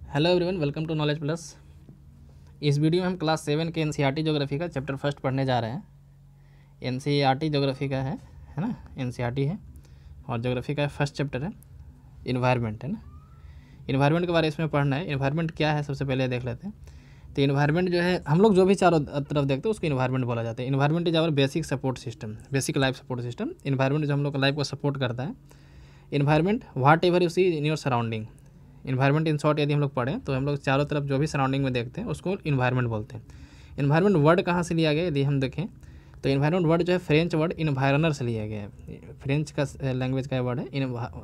Hello everyone, welcome to knowledge plus. इस video में हम क्लास 7 के एनसीईआरटी ज्योग्राफी का चैप्टर फर्स्ट पढ़ने जा रहे हैं। एनसीईआरटी ज्योग्राफी का है ना, एनसीईआरटी है और ज्योग्राफी का फर्स्ट चैप्टर है इन्वायरमेंट, है ना। इन्वायरमेंट के बारे में इसमें पढ़ना है। इन्वायरमेंट क्या है सबसे पहले देख लेते हैं। तो इन्वायरमेंट जो है, हम लोग जो भी चारों तरफ देखते हैं उसको इन्वायरमेंट बोला जाता है। Environment is our basic support system, basic life support system. Environment जो हम लोग लाइफ को सपोर्ट करता है। Environment whatever you see in your surrounding. Environment in short यदि हम लोग पढ़ें तो हम लोग चारों तरफ जो भी सराउंडिंग में देखते हैं उसको इन्वायरमेंट बोलते हैं। इन्वायरमेंट वर्ड कहाँ से लिया गया यदि हम देखें तो इन्वायरमेंट वर्ड जो है फ्रेंच वर्ड इन्वायरनर से लिया गया है। फ्रेंच का लैंग्वेज का वर्ड है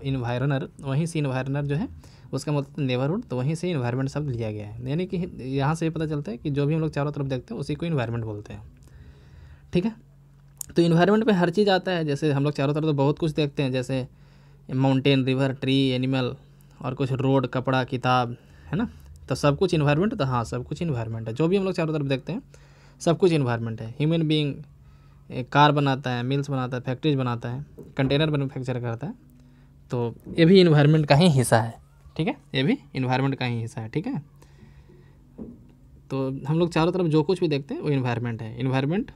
इन्वायरनर, वहीं से इन्वायरनर जो है उसका मतलब नेबरहुड, तो वहीं से इन्वायरमेंट शब्द लिया गया है। यानी कि यहाँ से पता चलता है कि जो भी हम लोग चारों तरफ देखते हैं उसी को इन्वायरमेंट बोलते हैं, ठीक है। तो इन्वायरमेंट में हर चीज़ आता है। जैसे हम लोग चारों तरफ तो बहुत कुछ देखते हैं, जैसे माउंटेन, रिवर, ट्री, एनिमल और कुछ रोड, कपड़ा, किताब, है ना। तो सब कुछ इन्वायरमेंट, तो हाँ सब कुछ इन्वायरमेंट है। जो भी हम लोग चारों तरफ देखते हैं सब कुछ इन्वायरमेंट है। ह्यूमन बीइंग कार बनाता है, मिल्स बनाता है, फैक्ट्रीज बनाता है, कंटेनर मैन्युफैक्चर करता है, तो ये भी इन्वायरमेंट का ही हिस्सा है, ठीक है। ये भी इन्वायरमेंट का ही हिस्सा है, ठीक है। तो हम लोग चारों तरफ जो कुछ भी देखते हैं वो इन्वायरमेंट है। Environment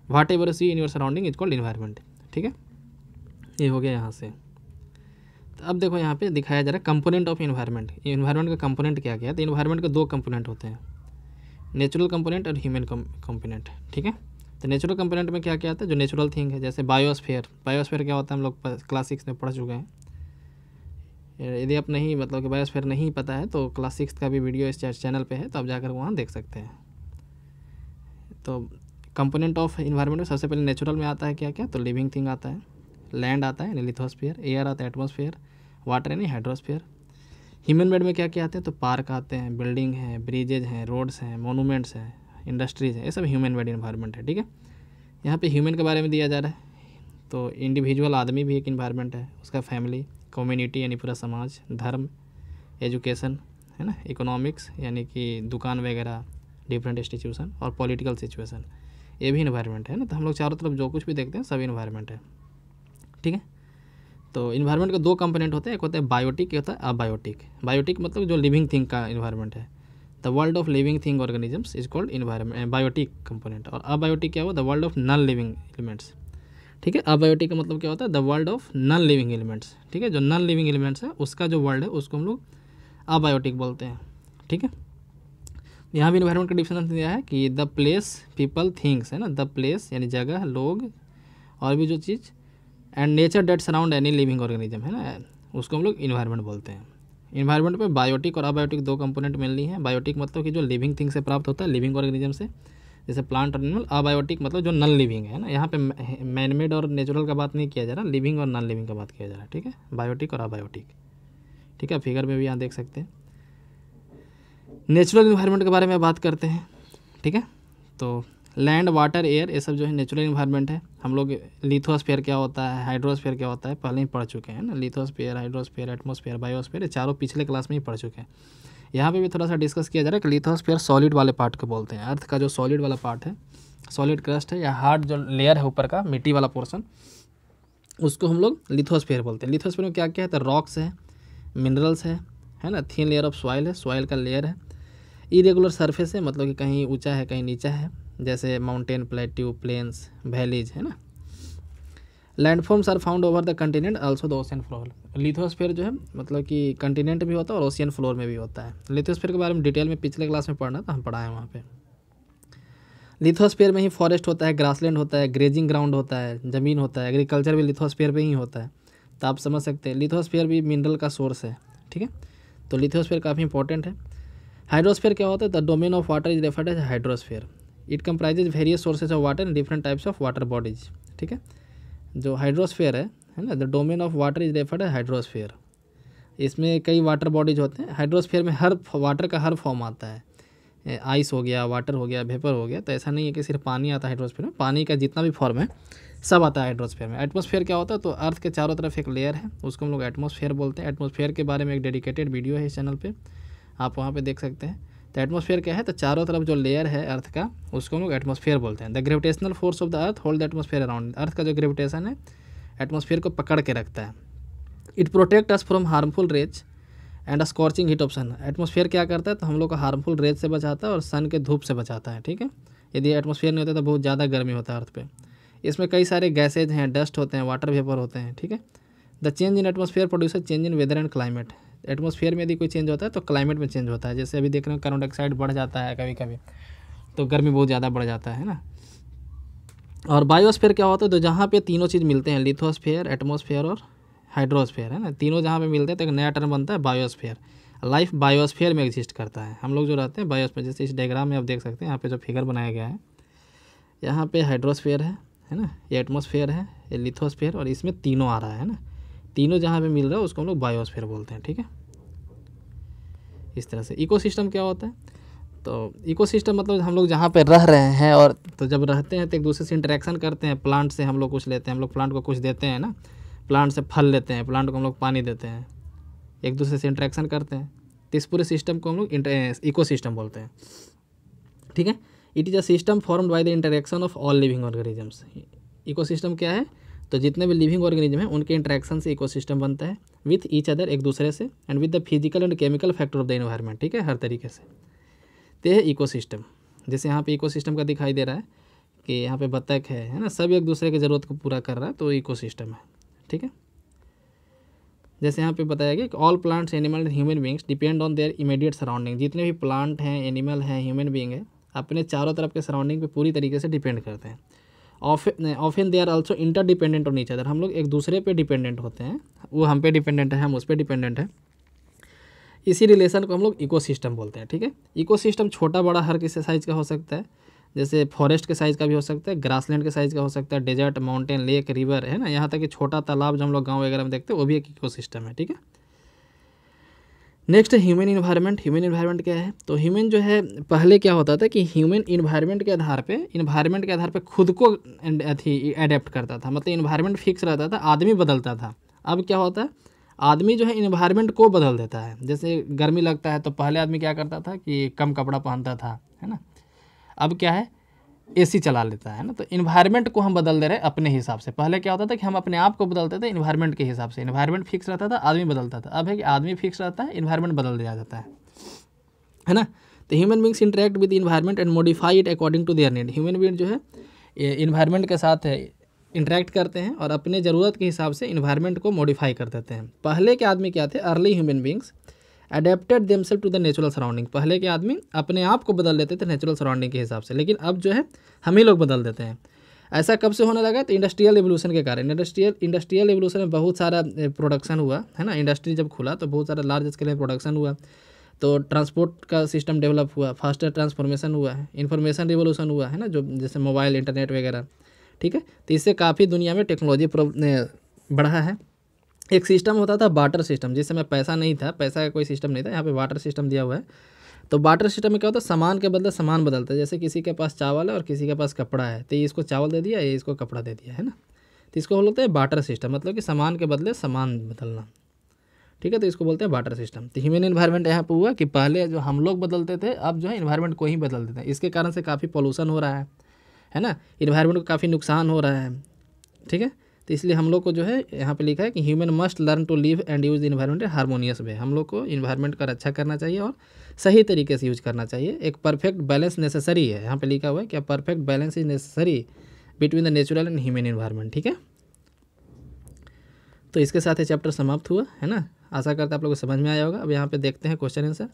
what ever see in your surrounding is called environment, ठीक है। ये हो गया यहाँ से। तो अब देखो यहाँ पे दिखाया जा रहा है कंपोनेंट ऑफ इन्वायरमेंट। इन्वायरमेंट का कंपोनेंट क्या क्या है। तो इन्वायरमेंट के दो कंपोनेंट होते हैं, नेचुरल कंपोनेंट और ह्यूमन कंपोनेंट, ठीक है। तो नेचुरल कंपोनेंट में क्या क्या आता है, जो नेचुरल थिंग है, जैसे बायोस्फीयर। बायोस्फीयर क्या होता है हम लोग क्लास 6 में पढ़ चुके हैं। यदि आप नहीं मतलब कि बायोस्फीयर नहीं पता है तो क्लास 6 का भी वीडियो इस चैनल पे है, तो आप जाकर वहाँ देख सकते हैं। तो कंपोनेंट ऑफ इन्वायरमेंट में सबसे पहले नेचुरल में आता है क्या क्या, तो लिविंग थिंग आता है, लैंड आता है यानी लिथोस्फीयर, एयर आता है एटमॉस्फेयर, वाटर यानी हाइड्रोस्फीयर। ह्यूमन मेड में क्या क्या आते हैं, तो पार्क आते हैं, बिल्डिंग है, ब्रिजेज हैं, रोड्स हैं, मोनूमेंट्स हैं, इंडस्ट्रीज हैं, ये सब ह्यूमन मेड इन्वायरमेंट है, ठीक है। यहाँ पे ह्यूमन के बारे में दिया जा रहा है। तो इंडिविजुअल आदमी भी एक इन्वायरमेंट है, उसका फैमिली, कम्युनिटी यानी पूरा समाज, धर्म, एजुकेशन, है ना, इकोनॉमिक्स यानी कि दुकान वगैरह, डिफरेंट इंस्टीट्यूशन, और पॉलिटिकल सिचुएशन, ये भी इन्वायरमेंट है ना। तो हम लोग चारों तरफ जो कुछ भी देखते हैं सब इन्वायरमेंट है, ठीक है। तो इन्वायरमेंट के दो कंपोनेंट होते हैं, एक होता है बायोटिक, एक होता है अबायोटिक। बायोटिक मतलब जो लिविंग थिंग का इन्वायरमेंट है, the world of living thing organisms is called environment, biotic component. और अबायोटिक क्या हुआ, the world of non living elements, ठीक है। अबायोटिक का मतलब क्या होता है, the world of non living elements, ठीक है। जो नॉन लिविंग एलिमेंट्स है उसका जो वर्ल्ड है उसको हम लोग अबायोटिक बोलते हैं, ठीक है। यहाँ भी इन्वायरमेंट का डिफिनेशन दिया है कि द प्लेस पीपल थिंग्स, है ना, द प्लेस यानी जगह, लोग और भी जो चीज़, and nature that surround any living organism, है ना, उसको हम लोग इन्वायरमेंट बोलते हैं। इन्वायरमेंट में बायोटिक और अबायोटिक दो कंपोनेंट मेनली हैं। बायोटिक मतलब कि जो लिविंग थिंग से प्राप्त होता है, लिविंग ऑर्गेनिज्म से, जैसे प्लांट और एनिमल। अबायोटिक मतलब जो नॉन लिविंग है ना, यहाँ पे मैनमेड और नेचुरल का बात नहीं किया जा रहा, लिविंग और नॉन लिविंग का बात किया जा रहा है, ठीक है। बायोटिक और अबायोटिक, ठीक है। फिगर में भी यहाँ देख सकते हैं। नेचुरल इन्वायरमेंट के बारे में बात करते हैं, ठीक है। तो लैंड, वाटर, एयर, ये सब जो है नेचुरल इन्वायरमेंट है। हम लोग लिथोस्फीयर क्या होता है, हाइड्रोस्फीयर क्या होता है पहले ही पढ़ चुके हैं ना। लिथोस्फीयर, हाइड्रोस्फीयर, एटमॉस्फेयर, बायोस्फीयर, ये चारों पिछले क्लास में ही पढ़ चुके हैं। यहाँ पे भी थोड़ा सा डिस्कस किया जा रहा है कि लिथोस्फीयर सॉलिड वाले पार्ट को बोलते हैं। अर्थ का जो सॉलिड वाला पार्ट है, सॉलिड क्रस्ट है या हार्ड जो लेयर है ऊपर का मिट्टी वाला पोर्सन, उसको हम लोग लिथोस्फीयर बोलते हैं। लिथोस्फीयर में क्या क्या है, तो रॉक्स है, मिनरल्स है ना, थिन लेयर ऑफ सॉइल है, सॉइल का लेयर है, इरेगुलर सरफेस है मतलब कि कहीं ऊंचा है कहीं नीचा है, जैसे माउंटेन, प्लेट्यू, प्लेन्स, वैलीज, है ना। Landforms are found over the continent also the ocean floor. Lithosphere जो है मतलब कि कंटिनेंट भी होता है और ओशियन फ्लोर में भी होता है। लिथोस्फीयर के बारे में डिटेल में पिछले क्लास में पढ़ना था, हम पढ़ाए वहाँ पे। लिथोस्फीयर में ही फॉरेस्ट होता है, ग्रासलैंड होता है, ग्रेजिंग ग्राउंड होता है, ज़मीन होता है, एग्रीकल्चर भी लिथोस्फीयर पे ही होता है। तो आप समझ सकते हैं लिथोस्फीयर भी मिनरल का सोर्स है, ठीक है। तो लिथोस्फीयर काफ़ी इंपॉर्टेंट है। हाइड्रोस्फीयर क्या होता है, the domain of water is referred as hydrosphere. It comprises various sources of water in different types of water bodies, ठीक है। जो हाइड्रोस्फीयर है ना, the domain of water is referred as hydrosphere. इसमें कई वाटर बॉडीज होते हैं। Hydrosphere में हर वाटर का हर फॉर्म आता है, आइस हो गया, वाटर हो गया, वेपर हो गया। तो ऐसा नहीं है कि सिर्फ पानी आता है हाइड्रोस्फीयर में, पानी का जितना भी फॉर्म है सब आता है हाइड्रोस्फीयर में। एटमॉस्फेयर क्या होता है, तो अर्थ के चारों तरफ एक लेयर है, उसको हम लोग एटमॉस्फेयर बोलते हैं। एटमॉस्फेयर के बारे में एक डेडिकेटेड वीडियो है इस चैनल पे, आप वहाँ पे देख सकते हैं। तो एटमॉस्फेयर क्या है, तो चारों तरफ जो लेयर है अर्थ का उसको हम लोग एटमॉस्फेयर बोलते हैं। The gravitational force of the earth hold the atmosphere around. Earth का जो ग्रेविटेशन है एटमॉस्फेयर को पकड़ के रखता है। It protect us from harmful rays and scorching heat of sun, atmosphere क्या करता है, तो हम लोग को हार्मफुल रेज से बचाता है और सन के धूप से बचाता है, ठीक है। यदि एटमॉस्फेयर नहीं होता तो बहुत ज़्यादा गर्मी होता है अर्थ पे। इसमें कई सारे गैसेज हैं, डस्ट होते हैं, वाटर वेपर होते हैं, ठीक है। The change in atmosphere producer change in weather and climate, atmosphere में यदि कोई चेंज होता है तो क्लाइमेट में चेंज होता है। जैसे अभी देख रहे हो कार्बन डाइऑक्साइड बढ़ जाता है कभी कभी, तो गर्मी बहुत ज़्यादा बढ़ जाता है ना। और बायोस्फीयर क्या होता है, तो जहाँ पे तीनों चीज़ मिलते हैं, लिथोस्फीयर, एटमॉस्फेयर और हाइड्रोस्फीयर, है ना, तीनों जहाँ पे मिलते हैं तो एक नया टर्म बनता है बायोस्फीयर। लाइफ बायोस्फीयर में एग्जिस्ट करता है, हम लोग जो रहते हैं बायोस्फीयर। जैसे इस डायग्राम में आप देख सकते हैं, यहाँ पे जो फिगर बनाया गया है, यहाँ पे हाइड्रोस्फीयर है ना, ये एटमॉस्फेयर है, ये लिथोस्फीयर, और इसमें तीनों आ रहा है ना, तीनों जहाँ पे मिल रहा है उसको हम लोग बायोस्फीयर बोलते हैं, ठीक है। इस तरह से इकोसिस्टम क्या होता है, तो इकोसिस्टम मतलब हम लोग जहाँ पे रह रहे हैं, और तो जब रहते हैं तो एक दूसरे से इंटरेक्शन करते हैं। प्लांट से हम लोग कुछ लेते हैं, हम लोग प्लांट को कुछ देते हैं ना, प्लांट से फल लेते हैं, प्लांट को हम लोग पानी देते हैं, एक दूसरे से इंटरेक्शन करते हैं, तो इस पूरे सिस्टम को हम लोग इकोसिस्टम बोलते हैं, ठीक है। It is a system formed by the interaction of all living organisms. Ecosystem क्या है, तो जितने भी लिविंग ऑर्गेनिज्म हैं उनके इंटरेक्शन से इकोसिस्टम बनता है, विथ ईच अदर, एक दूसरे से, and with the physical and chemical factor of the environment, ठीक है, हर तरीके से। तो ये है इकोसिस्टम। जैसे यहाँ पे इकोसिस्टम का दिखाई दे रहा है कि यहाँ पे बतख है ना, सब एक दूसरे की ज़रूरत को पूरा कर रहा है, तो इकोसिस्टम है, ठीक है। जैसे यहाँ पे बताया गया कि all plants, animal and human beings depend on their immediate surrounding. जितने भी प्लांट हैं, एनिमल हैं, ह्यूमन बींग है, अपने चारों तरफ के सराउंडिंग पे पूरी तरीके से डिपेंड करते हैं। Often they are also interdependent on each other, हम लोग एक दूसरे पे डिपेंडेंट होते हैं, वो हम पे डिपेंडेंट है, हम उस पर डिपेंडेंट है। इसी रिलेशन को हम लोग इकोसिस्टम बोलते हैं, ठीक है। इकोसिस्टम छोटा बड़ा हर किसी साइज़ का हो सकता है, जैसे फॉरेस्ट के साइज़ का भी हो सकता है, ग्रासलैंड के साइज़ का हो सकता है, डेजर्ट, माउंटेन, लेक, रिवर, है ना, यहाँ तक कि छोटा तालाब जो हम लोग गाँव वगैरह में देखते हैं वो भी एक इकोसिस्टम है, ठीक है। नेक्स्ट है ह्यूमन इन्वायरमेंट। ह्यूमन इन्वायरमेंट क्या है, तो ह्यूमन जो है, पहले क्या होता था कि ह्यूमन इन्वायरमेंट के आधार पे खुद को एडेप्ट करता था, मतलब इन्वायरमेंट फिक्स रहता था, आदमी बदलता था। अब क्या होता है, आदमी जो है इन्वायरमेंट को बदल देता है। जैसे गर्मी लगता है तो पहले आदमी क्या करता था कि कम कपड़ा पहनता था, है ना, अब क्या है, एसी चला लेता है ना। तो इन्वायरमेंट को हम बदल दे रहे हैं अपने हिसाब से। पहले क्या होता था कि हम अपने आप को बदलते थे इन्वायरमेंट के हिसाब से, इन्वायरमेंट फिक्स रहता था, आदमी बदलता था। अब है कि आदमी फिक्स रहता है, इन्वायरमेंट बदल दिया जाता है ना। तो human beings interact with environment and modify it according to their need. Human being जो है इन्वायरमेंट के साथ इंटरेक्ट करते हैं और अपने ज़रूरत के हिसाब से इन्वायरमेंट को मॉडिफाई कर देते हैं। पहले के आदमी क्या थे, early human beings adapted themselves to the natural surrounding. पहले के आदमी अपने आप को बदल देते थे नेचुरल सराउंडिंग के हिसाब से, लेकिन अब जो है हम ही लोग बदल देते हैं। ऐसा कब से होने लगा, तो इंडस्ट्रियल एवोल्यूशन के कारण। इंडस्ट्रियल एवोल्यूशन में बहुत सारा प्रोडक्शन हुआ, है ना, इंडस्ट्री जब खुला तो बहुत सारा लार्ज स्केल में प्रोडक्शन हुआ, तो ट्रांसपोर्ट का सिस्टम डेवलप हुआ, फास्टर ट्रांसफॉर्मेशन हुआ है, इन्फॉर्मेशन रिवोल्यूशन हुआ है ना, जो जैसे मोबाइल, इंटरनेट वगैरह, ठीक है। तो इससे काफ़ी दुनिया में टेक्नोलॉजी बढ़ा है। एक सिस्टम होता था बार्टर सिस्टम, जिस समय पैसा नहीं था, पैसा का कोई सिस्टम नहीं था, यहाँ पे बार्टर सिस्टम दिया हुआ है। तो बार्टर सिस्टम में क्या होता है, सामान के बदले सामान बदलता है। जैसे किसी के पास चावल है और किसी के पास कपड़ा है, तो ये इसको चावल दे दिया, ये इसको कपड़ा दे दिया, है ना। तो इसको बोलते हैं बार्टर सिस्टम, मतलब कि सामान के बदले सामान बदलना, ठीक है। तो इसको बोलते हैं बार्टर सिस्टम। तो ह्यूमन इन्वायरमेंट यहाँ पर हुआ कि पहले जो हम लोग बदलते थे, अब जो है इन्वायरमेंट को ही बदल देते हैं। इसके कारण से काफ़ी पॉल्यूशन हो रहा है ना, इन्वायरमेंट को काफ़ी नुकसान हो रहा है, ठीक है। तो इसलिए हम लोग को जो है यहाँ पे लिखा है कि human must learn to live and use the environment harmonious way. हम लोग को इन्वायरमेंट का रक्षा करना चाहिए और सही तरीके से यूज करना चाहिए। एक परफेक्ट बैलेंस नेसेसरी है, यहाँ पे लिखा हुआ है कि perfect balance is necessary between the natural and human environment, ठीक है। तो इसके साथ ये चैप्टर समाप्त हुआ, है ना। आशा करता आप लोगों को समझ में आया होगा। अब यहाँ पे देखते हैं question answer.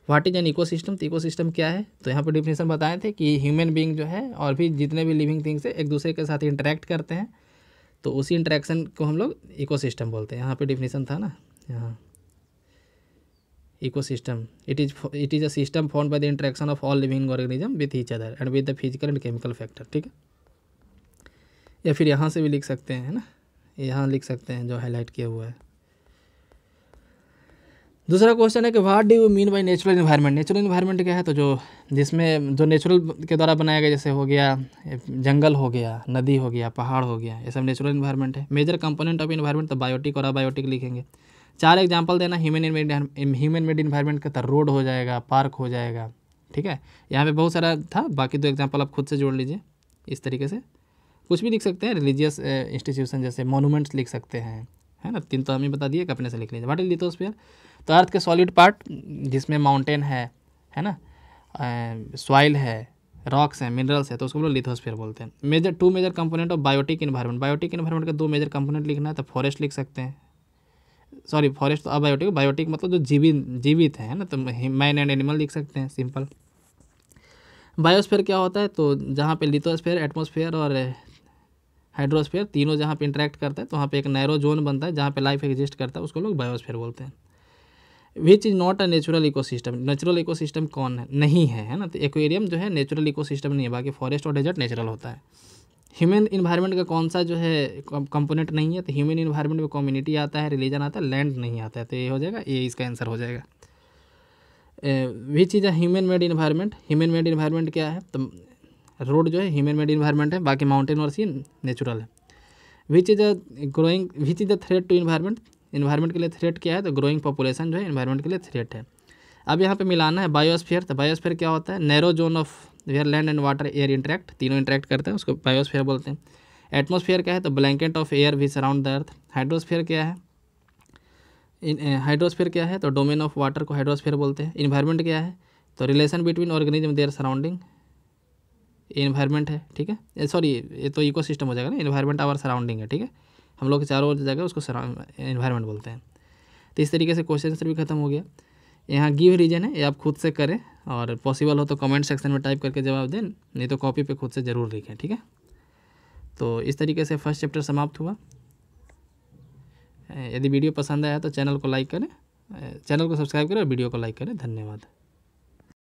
What is an ecosystem, तो इकोसिस्टम क्या है, तो यहाँ पे डिफिनेशन बताए थे कि ह्यूमन बीइंग जो है और भी जितने भी लिविंग थिंग्स है एक दूसरे के साथ इंटरेक्ट करते हैं, तो उसी इंटरेक्शन को हम लोग इकोसिस्टम बोलते हैं। यहाँ पे डिफिनेशन था ना, यहाँ ecosystem it is a system formed by the interaction of all living organism with each other and with the physical and chemical factor, ठीक है। या फिर यहाँ से भी लिख सकते हैं, है ना, यहाँ लिख सकते हैं जो हाईलाइट किया हुआ है। दूसरा क्वेश्चन है कि what do you mean by natural environment. Natural environment क्या है, तो जो नेचुरल के द्वारा बनाया गया, जैसे हो गया जंगल, हो गया नदी, हो गया पहाड़, हो गया, ये सब नेचुरल इन्वायरमेंट है। मेजर कंपोनेंट ऑफ इन्वायरमेंट, तो बायोटिक और अबायोटिक लिखेंगे। 4 एग्जाम्पल देना ह्यूमन मेड इन्वायरमेंट का, तो रोड हो जाएगा, पार्क हो जाएगा, ठीक है। यहाँ पे बहुत सारा था, बाकी 2 एग्जाम्पल आप खुद से जोड़ लीजिए। इस तरीके से कुछ भी लिख सकते हैं, रिलीजियस इंस्टीट्यूशन जैसे मोनूमेंट्स लिख सकते हैं, है ना। 3 तो हमें बता दिए कि अपने से लिख लीजिए। व्हाट इज लिथोस्फीयर, तो अर्थ के सॉलिड पार्ट जिसमें माउंटेन है ना, सॉइल है, रॉक्स हैं, मिनरल्स है, तो उसको हम लोग लिथोस्फीयर बोलते हैं। Two major component of biotic environment, biotic environment के 2 मेजर कंपोनेंट लिखना है तो फॉरेस्ट लिख सकते हैं, सॉरी फॉरेस्ट तो अबायोटिक, बायोटिक मतलब जो जीवित है ना, तो मैन एंड एनिमल लिख सकते हैं, सिंपल। बायोस्फीयर क्या होता है, तो जहाँ पे लिथोस्फीयर, एटमॉस्फेयर और हाइड्रोस्फीयर तीनों जहाँ पे इंटरेक्ट करता है तो वहाँ पे एक नैरो जोन बनता है जहाँ पे लाइफ एग्जिस्ट करता है, उसको लोग बायोस्फीयर बोलते हैं। Which is not a natural ecosystem, natural ecosystem कौन है, नहीं है ना, तो एक्वेरियम जो है नेचुरल इकोसिस्टम नहीं है, बाकी फॉरेस्ट और डेजर्ट नेचुरल होता है। ह्यूमन इन्वायरमेंट का कौन सा जो है कंपोनेंट नहीं है, तो ह्यूमन इन्वायरमेंट में कम्युनिटी आता है, रिलीजन आता है, लैंड नहीं आता है, तो ये हो जाएगा, ये इसका आंसर हो जाएगा। Which is a human made environment, human made environment क्या है, तो रोड जो है ह्यूमन मेड इन्वायरमेंट है, बाकी माउंटेन और सी नेचुरल है। Which is the threat to environment, environment के लिए थ्रेट क्या है, तो ग्रोइंग पॉपुलेशन जो है इन्वायरमेंट के लिए थ्रेट है। अब यहाँ पे मिलाना है बायोस्फीयर, तो बायोस्फीयर क्या होता है, narrow zone of where land and water air interact, तीनों इंटरेक्ट करते हैं, उसको बायोस्फीयर बोलते हैं। एटमॉस्फेयर क्या है, तो blanket of air which surround the earth. Hydrosphere क्या है, हाइड्रोस्फीयर क्या है, तो डोमेन ऑफ वाटर को हाइड्रोस्फीयर बोलते हैं। इन्वायरमेंट क्या है, तो relation between organism their surrounding, environment है, ठीक है, सॉरी ये तो इकोसिस्टम हो जाएगा ना, इन्वायरमेंट आवर सराउंडिंग है, ठीक है, हम लोग के चारों ओर जगह उसको इन्वायरमेंट बोलते हैं। तो इस तरीके से क्वेश्चन आंसर भी खत्म हो गया। यहाँ गिव रीजन है, ये आप खुद से करें और पॉसिबल हो तो कमेंट सेक्शन में टाइप करके जवाब दें, नहीं तो कॉपी पे खुद से ज़रूर लिखें, ठीक है। तो इस तरीके से फर्स्ट चैप्टर समाप्त हुआ। यदि वीडियो पसंद आया तो चैनल को लाइक करें, चैनल को सब्सक्राइब करें और वीडियो को लाइक करें। धन्यवाद।